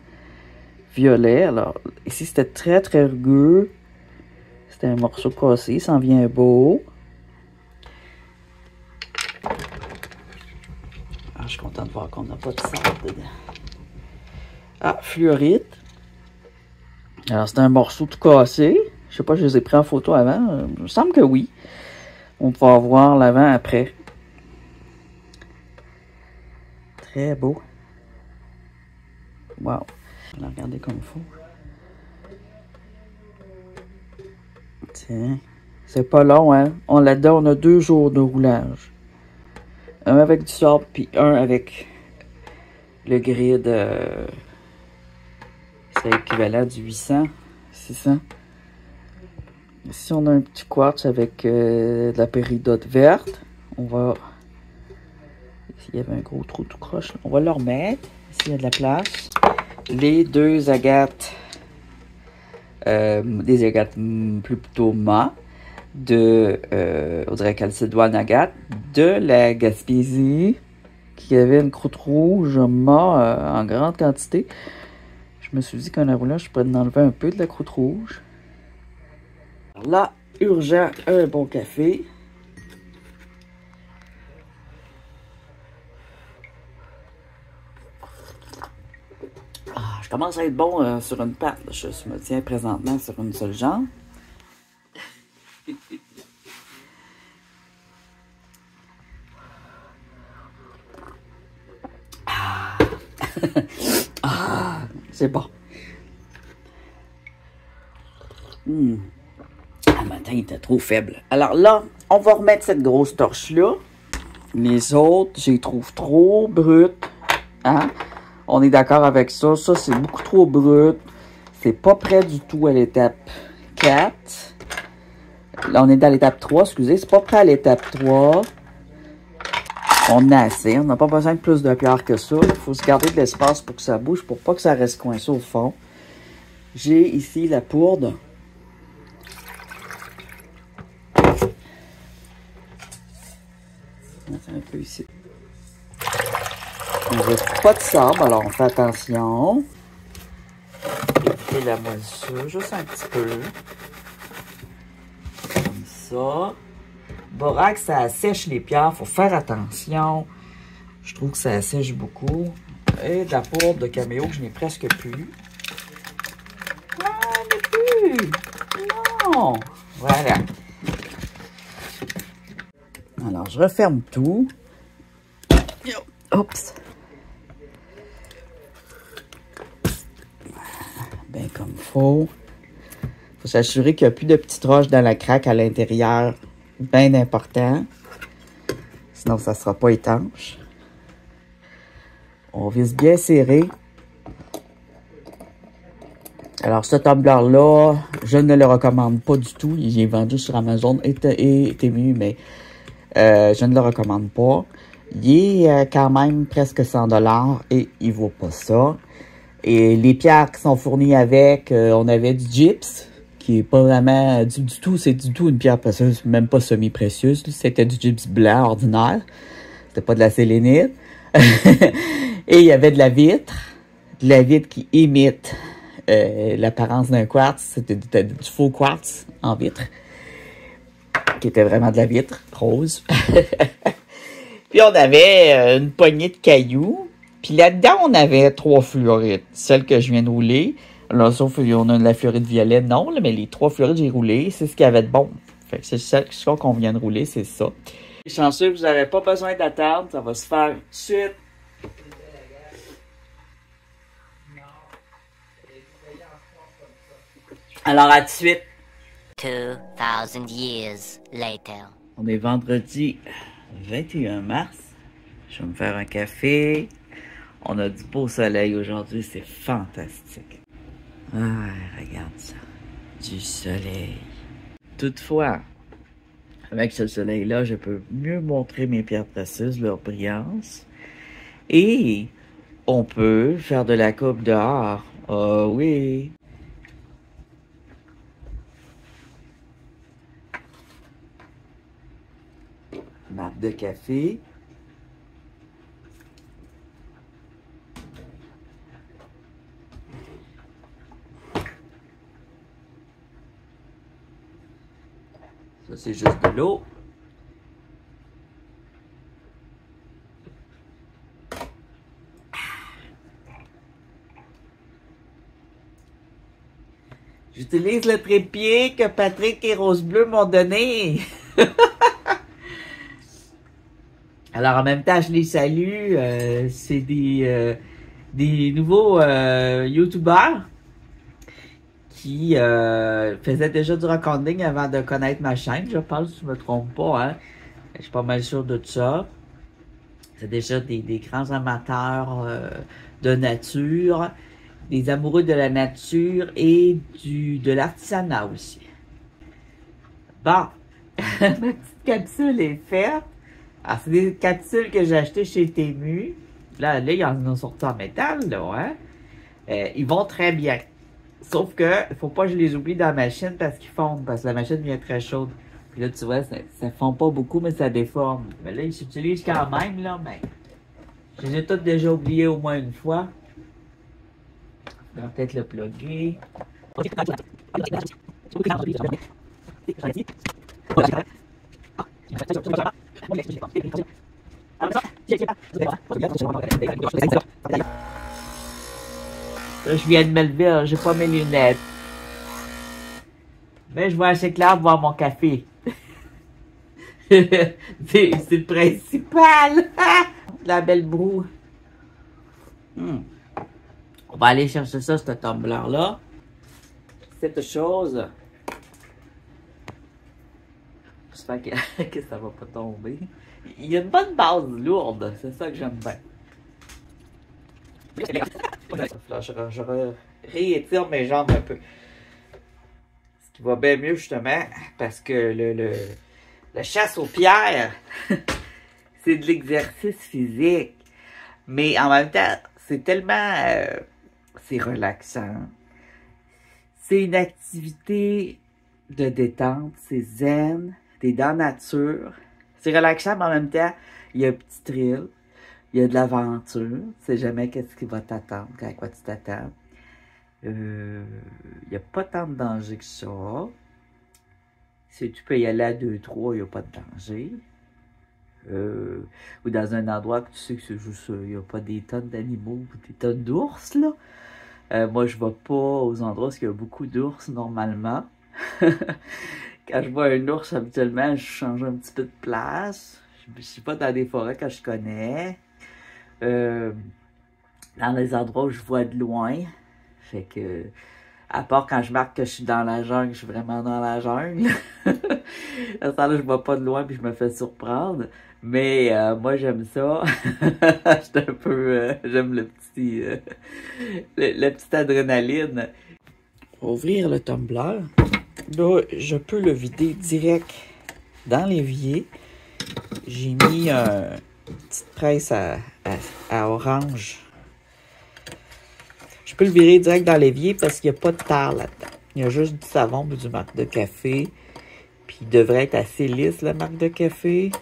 violet. Alors, ici, c'était très, très rugueux. C'était un morceau cassé. Ça en vient beau. Ah, je suis content de voir qu'on n'a pas de sable dedans. Ah, fluorite. Alors, c'est un morceau tout cassé. Je sais pas, je les ai pris en photo avant. Il me semble que oui. On pourra voir l'avant après. Très beau. Wow. On va regarder comme il faut. Tiens. C'est pas long, hein? On a 2 jours de roulage. Un avec du sable, puis un avec le grid. C'est équivalent du 800, 600. Ici, on a un petit quartz avec de la péridote verte. On va... Ici, il y avait un gros trou tout croche. On va le remettre. Ici, il y a de la place. Les 2 agates, des agates plutôt mat, on dirait calcédoine agate, de la Gaspésie, qui avait une croûte rouge mat en grande quantité. Je me suis dit qu'un roulage, je pourrais en enlever un peu de la croûte rouge. Alors là, urgent, un bon café. Je commence à être bon sur une patte. Je me tiens présentement sur une seule jambe. Ah, c'est bon. Le matin, il était trop faible. Alors là, on va remettre cette grosse torche-là. Les autres, je les trouve trop brutes. Hein? On est d'accord avec ça. Ça, c'est beaucoup trop brut. C'est pas prêt du tout à l'étape 4. Là, on est dans l'étape 3, excusez. C'est pas prêt à l'étape 3. On a assez. On n'a pas besoin de plus de pierre que ça. Il faut se garder de l'espace pour que ça bouge, pour pas que ça reste coincé au fond. J'ai ici la poudre. On va faire un peu ici. On ne reste pas de sable, alors on fait attention. Et la moisissure, juste un petit peu. Comme ça. Borax, ça assèche les pierres, il faut faire attention. Je trouve que ça assèche beaucoup. Et de la poudre de caméo que je n'ai presque plus. Non, plus. Non. Voilà. Alors, je referme tout. Oups. Bien comme il faut. Il faut s'assurer qu'il n'y a plus de petites roches dans la craque à l'intérieur. Bien important. Sinon, ça ne sera pas étanche. On vise bien serré. Alors, ce tumbler-là, je ne le recommande pas du tout. Il est vendu sur Amazon et Temu, mais je ne le recommande pas. Il est quand même presque 100$ et il ne vaut pas ça. Et les pierres qui sont fournies avec, on avait du gypse, qui est pas vraiment du tout, c'est du tout une pierre précieuse, même pas semi-précieuse. C'était du gypse blanc ordinaire. C'était pas de la sélénite. Et il y avait de la vitre qui imite l'apparence d'un quartz. C'était du faux quartz en vitre, qui était vraiment de la vitre rose. Puis on avait une poignée de cailloux. Puis là-dedans, on avait 3 fluorites. Celle que je viens de rouler. Là, sauf qu'on a de la fluorite violet, non, là, mais les 3 fluorites, j'ai roulé. C'est ce qu'il y avait de bon. Fait que c'est ça qu'on vient de rouler, c'est ça. Chanceux, vous n'avez pas besoin d'attendre, ça va se faire tout de suite. Alors, à tout de suite. 2000 years later. On est vendredi 21 mars. Je vais me faire un café. On a du beau soleil aujourd'hui, c'est fantastique. Ah, regarde ça. Du soleil. Toutefois, avec ce soleil-là, je peux mieux montrer mes pierres précieuses, leur brillance. Et on peut faire de la coupe dehors. Oh oui. Marque de café. Ça, c'est juste de l'eau. J'utilise le trépied que Patrick et Rose Bleu m'ont donné. Alors, en même temps, je les salue. C'est des nouveaux YouTubeurs qui faisaient déjà du recording avant de connaître ma chaîne, je pense, si je me trompe pas. Hein? Je suis pas mal sûr de ça. C'est déjà des grands amateurs de nature, des amoureux de la nature et de l'artisanat aussi. Bon, ma petite capsule est faite. Alors, c'est des capsules que j'ai achetées chez Temu. Là, ils en ont sorti en métal, là, hein. Ils vont très bien. Sauf que, il faut pas que je les oublie dans la machine parce qu'ils fondent, parce que la machine devient très chaude. Puis là, tu vois, ça fond pas beaucoup, mais ça déforme. Mais là, ils s'utilisent quand même, là, mais je les ai toutes déjà oubliés au moins une fois. Je vais peut-être le plugger. Là, je viens de me lever, j'ai pas mes lunettes. Mais je vois assez clair pour boire mon café. C'est le principal. La belle broue. On va aller chercher ça, ce tumbler-là. Cette chose. J'espère que ça va pas tomber. Il y a une bonne base lourde, c'est ça que j'aime bien. Je réétire mes jambes un peu. Ce qui va bien mieux justement, parce que le chasse aux pierres, c'est de l'exercice physique. Mais en même temps, c'est tellement... c'est relaxant. C'est une activité de détente, c'est zen, t'es dans la nature. C'est relaxant, mais en même temps, il y a un petit thrill. Il y a de l'aventure. Tu sais jamais qu'est-ce qui va t'attendre, à quoi tu t'attends. Il n'y a pas tant de danger que ça. Si tu peux y aller à 2-3, il n'y a pas de danger. Ou dans un endroit que tu sais que c'est juste, il n'y a pas des tonnes d'animaux ou des tonnes d'ours, là. Moi, je ne vais pas aux endroits où il y a beaucoup d'ours, normalement. Quand je vois un ours, habituellement, je change un petit peu de place. Je ne suis pas dans des forêts que je connais. Dans les endroits où je vois de loin. Fait que, à part quand je marque que je suis dans la jungle, je suis vraiment dans la jungle. À ce temps-là, je vois pas de loin puis je me fais surprendre. Mais moi, j'aime ça. J'étais un peu... j'aime le petit... la petite adrénaline. Pour ouvrir le tumbler, là, je peux le vider direct dans l'évier. J'ai mis une petite presse à orange. Je peux le virer direct dans l'évier parce qu'il n'y a pas de terre là-dedans. Il y a juste du savon ou du marc de café. Puis il devrait être assez lisse, le marc de café.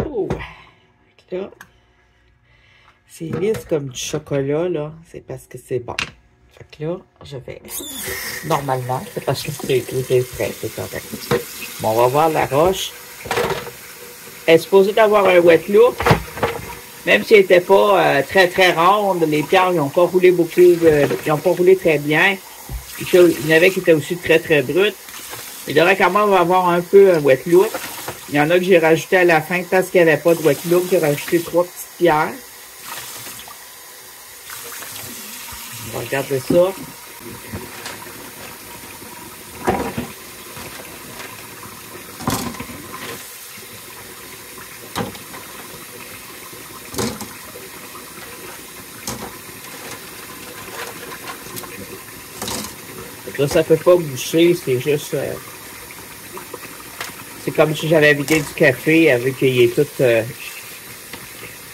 Oh! Là, c'est lisse comme du chocolat, là. C'est parce que c'est bon. Fait que là, je vais... Normalement, c'est parce que c'est frais, c'est correct. Bon, on va voir la roche. Elle est supposée d'avoir un wet look. Même si elle n'était pas très ronde, les pierres, ils n'ont pas roulé beaucoup, ils n'ont pas roulé très bien. Il y en avait qui étaient aussi très, très bruts. Il devrait quand même avoir un peu un wet look. Il y en a que j'ai rajouté à la fin parce qu'il n'y avait pas de wet look. J'ai rajouté 3 petites pierres. On va regarder ça. Là, ça peut pas boucher, c'est juste... c'est comme si j'avais vidé du café avec qu'il est tout...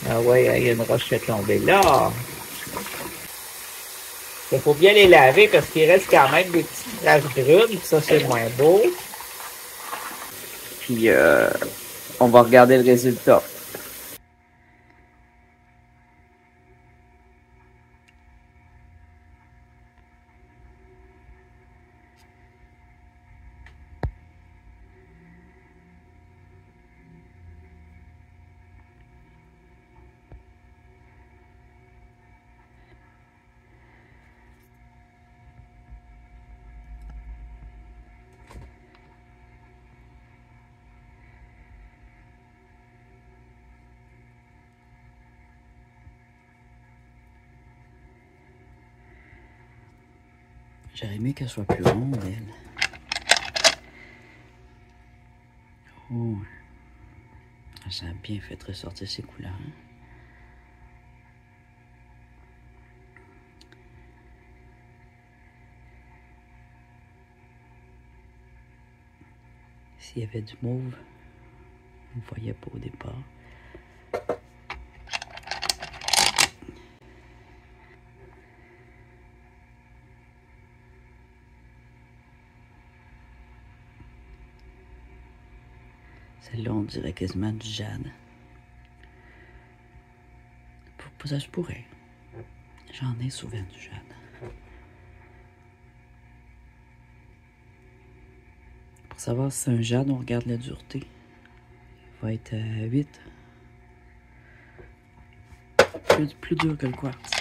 Ah ouais, il y a une roche qui est tombée là. Il faut bien les laver parce qu'il reste quand même des petites traces brunes. Ça, c'est moins beau. Puis, on va regarder le résultat. J'aurais aimé qu'elle soit plus ronde, elle. Oh. Ça a bien fait ressortir ses couleurs. S'il y avait du mauve, on ne voyait pas au départ. Celle-là, on dirait quasiment du jade. Ça se pourrait. J'en ai souvent du jade. Pour savoir si c'est un jade, on regarde la dureté. Il va être à 8. Plus dur que le quartz.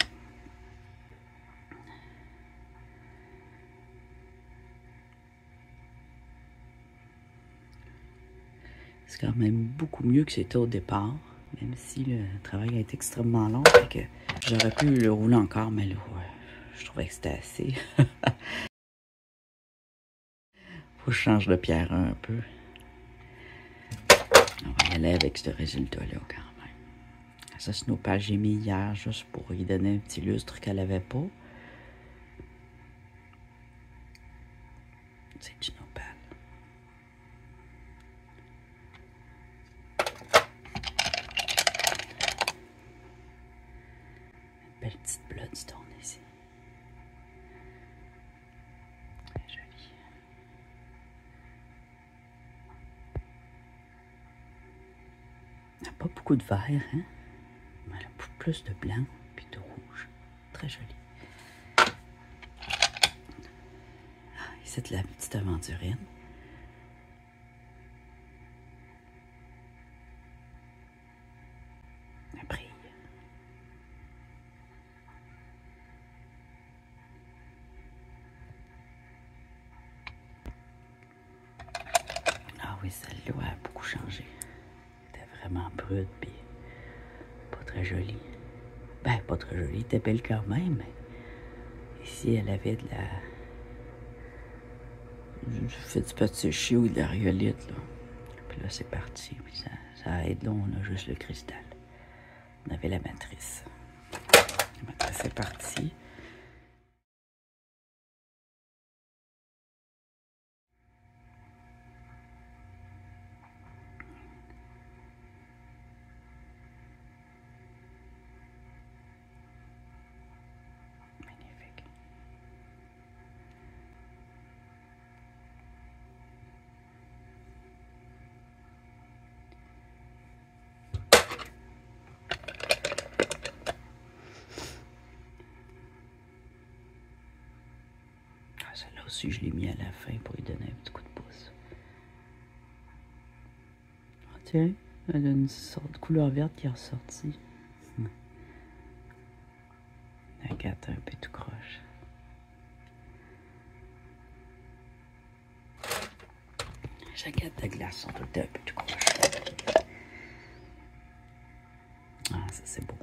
C'est quand même beaucoup mieux que c'était au départ, même si le travail a été extrêmement long, et que j'aurais pu le rouler encore, mais là, ouais, je trouvais que c'était assez. Faut que je change de pierre un peu. On va y aller avec ce résultat-là quand même. Ça, c'est nos pages que j'ai mis hier, juste pour lui donner un petit lustre qu'elle n'avait pas. C'est du nopal. Belle petite bloodstone ici. Très jolie. Elle n'a pas beaucoup de vert, hein? Mais elle a plus de blanc puis de rouge. Très jolie. Ah, ici, c'est la petite aventurine. Elle brille. Ah oui, celle-là a beaucoup changé. Elle était vraiment brute puis pas très jolie. Ben, pas très jolie, elle était belle quand même, mais ici, elle avait de la... du fait du petit chiot ou de la rhyolite, là. Puis là, c'est parti. Puis ça aide, là, on a juste le cristal. On avait la matrice. La matrice est partie. Magnifique. Ah, celle-là aussi, je l'ai mis à la fin pour lui donner un petit coup de pouce. Ah, tiens, elle a une sorte de couleur verte qui est ressortie. La gâte un peu tout croche. Les aguettes de glace sont tout le temps un peu tout croche. Ah, ça c'est beau.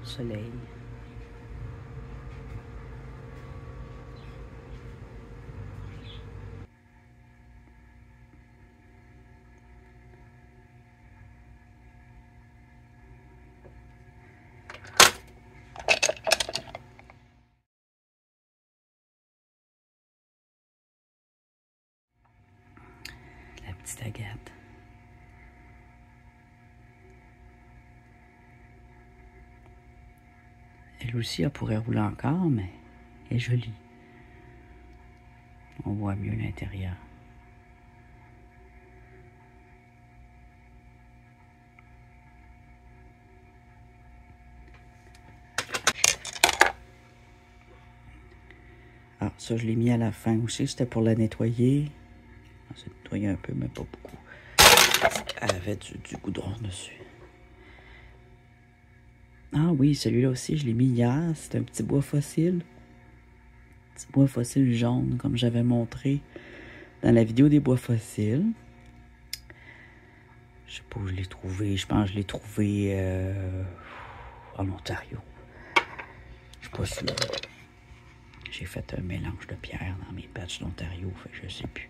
Soleil. La petite Agathe. Elle aussi, elle pourrait rouler encore, mais elle est jolie. On voit mieux l'intérieur. Ah, ça, je l'ai mis à la fin aussi. C'était pour la nettoyer. On s'est nettoyé un peu, mais pas beaucoup. Elle avait du goudron dessus. Ah oui, celui-là aussi, je l'ai mis hier. C'est un petit bois fossile. Petit bois fossile jaune, comme j'avais montré dans la vidéo des bois fossiles. Je sais pas où je l'ai trouvé. Je pense que je l'ai trouvé en Ontario. Je suis pas sûr. J'ai fait un mélange de pierres dans mes patchs d'Ontario, fait que je sais plus.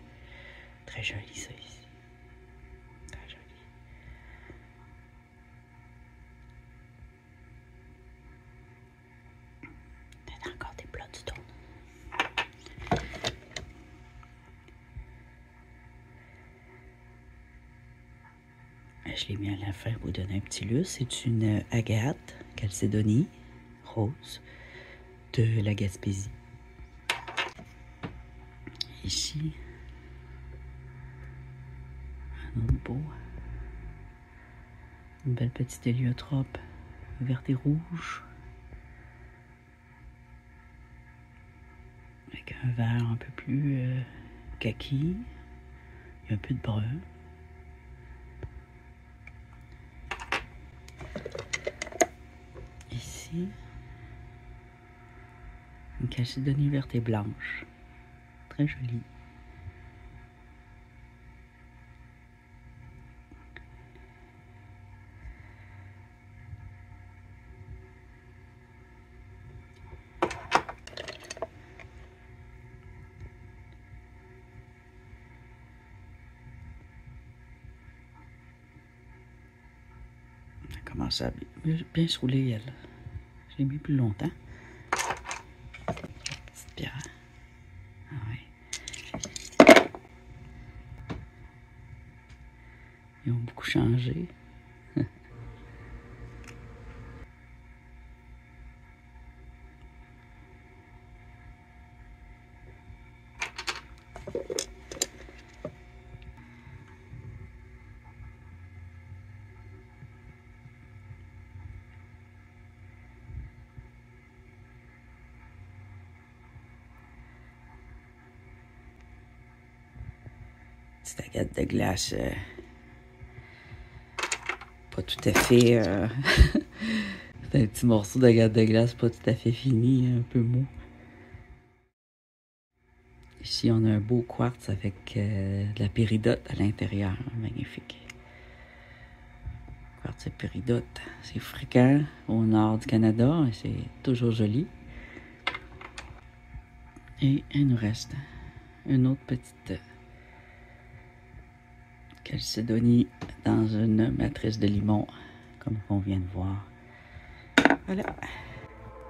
Très joli ça ici. Très joli. Il y a encore des bloodstones. Je l'ai mis à la fin pour vous donner un petit lustre. C'est une agate calcédonie rose de la Gaspésie. Ici, un autre beau. Une belle petite héliotrope verte et rouge. Avec un vert un peu plus kaki. Il y a un peu de brun. Ici, une calcédonie verte et blanche. Très jolie. Elle commence à bien se rouler, elle. Je l'ai mis plus longtemps. Petite pierre. Ah ouais. Ils ont beaucoup changé. Petite agate de glace, pas tout à fait. C'est un petit morceau d'agate de glace, pas tout à fait fini, un peu mou. Ici, on a un beau quartz avec de la péridote à l'intérieur. Magnifique. Quartz et péridote, c'est fréquent au nord du Canada et c'est toujours joli. Et il nous reste une autre petite calcédonie dans une matrice de limon, comme on vient de voir. Voilà.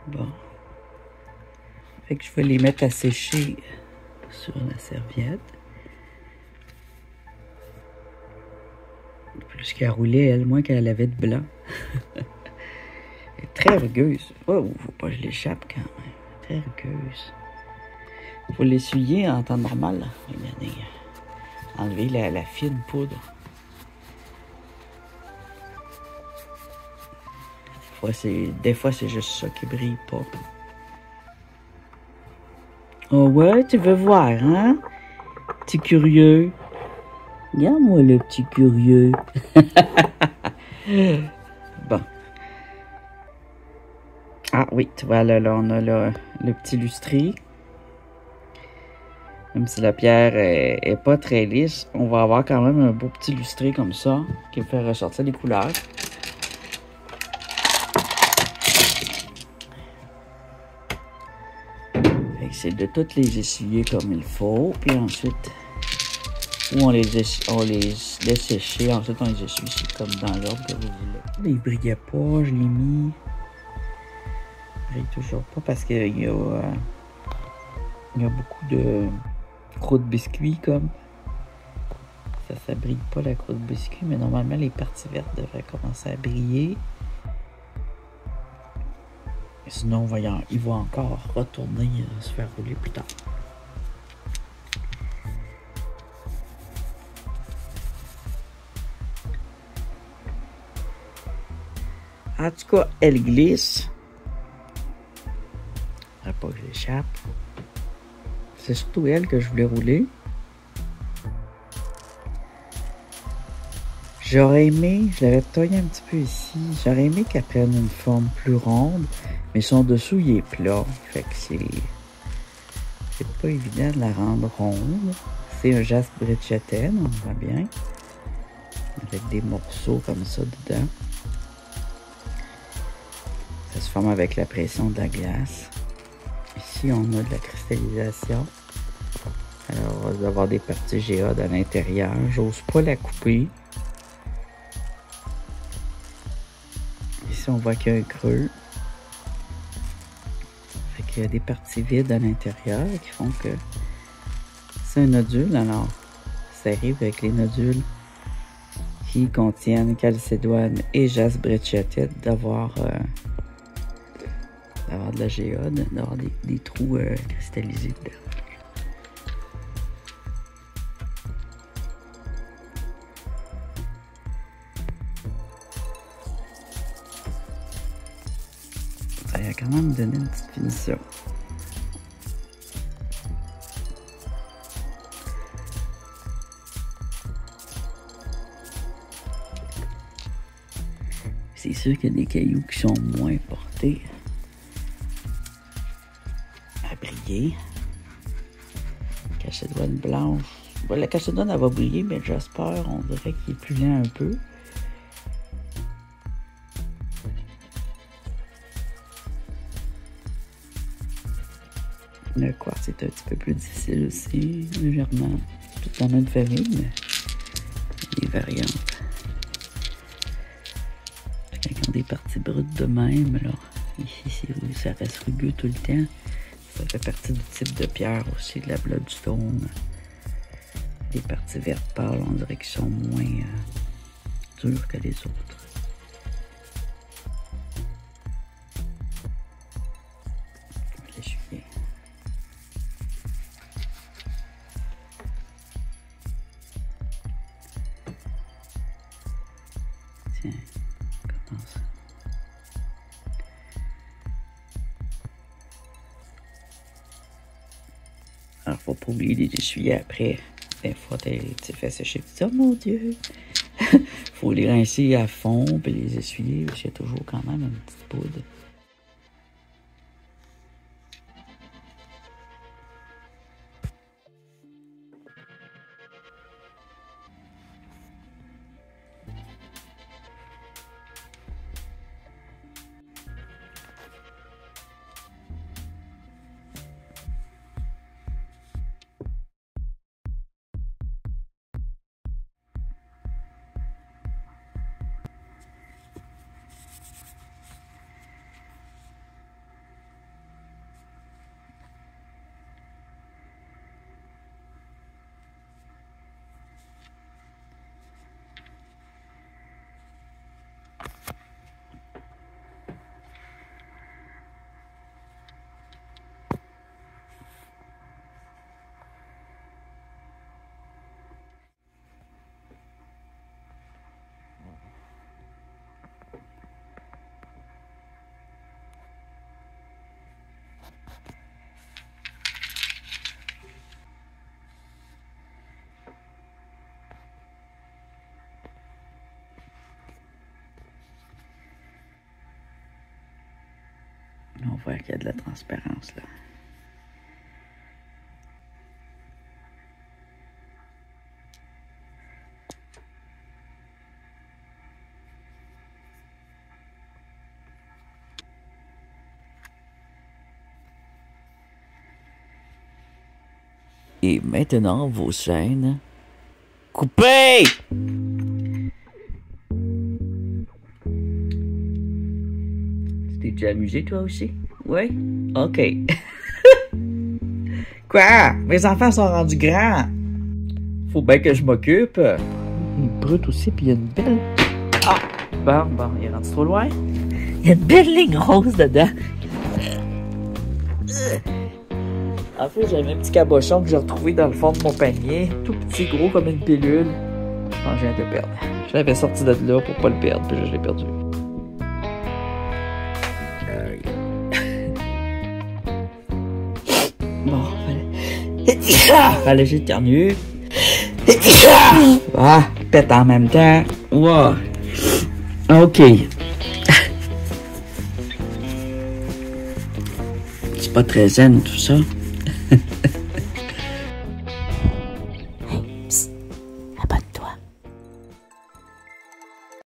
Bon. Fait que je vais les mettre à sécher sur la serviette. Plus qu'à rouler, elle, moins qu'elle avait de blanc. Elle est très rugueuse. Oh, faut pas que je l'échappe quand même. Très rugueuse. Faut l'essuyer en temps normal. Là. Regardez. Enlever la fine poudre. Des fois, c'est juste ça qui brille pas. Oh ouais, tu veux voir, hein? Petit curieux. Regarde-moi le petit curieux. Bon. Oui, tu vois, là, on a le petit lustris. Même si la pierre est pas très lisse, on va avoir quand même un beau petit lustré comme ça qui va faire ressortir les couleurs. C'est de toutes les essuyer comme il faut. Puis ensuite, ou on les laisse sécher. Ensuite, on les essuie comme dans l'ordre que vous voulez. Il brillait pas, je l'ai mis. Il brille toujours pas parce qu'il y a beaucoup de croûte biscuit comme. Ça brille pas la croûte biscuit, mais normalement les parties vertes devraient commencer à briller. Sinon, il va encore retourner se faire rouler plus tard. En tout cas, elle glisse. Il ne faut pas que j'échappe. C'est surtout elle que je voulais rouler. J'aurais aimé, je l'avais taillé un petit peu ici, j'aurais aimé qu'elle prenne une forme plus ronde, mais son dessous il est plat, fait que c'est pas évident de la rendre ronde. C'est un jaspe bridgetaine, on voit bien, avec des morceaux comme ça dedans. Ça se forme avec la pression de la glace. Ici on a de la cristallisation. Alors on va avoir des parties géodes à l'intérieur, j'ose pas la couper. Ici, on voit qu'il y a un creux. Fait qu'il y a des parties vides à l'intérieur qui font que c'est un nodule. Alors, ça arrive avec les nodules qui contiennent calcédoine et jaspe bridgetaite d'avoir de la géode, d'avoir des trous cristallisés dedans. Ça a quand même donné une petite finition. C'est sûr qu'il y a des cailloux qui sont moins portés à briller. Calcédoine blanche. Bon, la calcédoine, elle va briller, mais j'espère, on dirait qu'il est plus lent un peu. Le quartz est un petit peu plus difficile aussi, légèrement. Tout dans la même famille, mais des variantes. Quand ils ont des parties brutes de même, alors ici, ça reste rugueux tout le temps. Ça fait partie du type de pierre aussi, de la bloodstone. Les parties vertes pâles, on dirait qu'ils sont moins dures que les autres. Tiens, commence. Alors, faut pas oublier de les essuyer après. Des fois, tu fais sécher, tu dis, oh mon Dieu! Faut les rincer à fond, puis les essuyer, parce qu'il y a toujours quand même une petite poudre. On voit qu'il y a de la transparence, là. Et maintenant, vos chaînes. Coupez! Tu t'es déjà amusé, toi aussi? Oui? OK. Quoi? Mes enfants sont rendus grands. Faut bien que je m'occupe. Il est brut aussi, puis il y a une belle... Ah! Bon, il est rendu trop loin. Il y a une belle ligne rose dedans. En fait, j'avais un petit cabochon que j'ai retrouvé dans le fond de mon panier. Tout petit, gros comme une pilule. Je pense que je viens de le perdre. Je l'avais sorti de là pour pas le perdre, puis je l'ai perdu. Bon, fallait que j'éternue. Ah, pète en même temps. Wow. OK. C'est pas très zen, tout ça.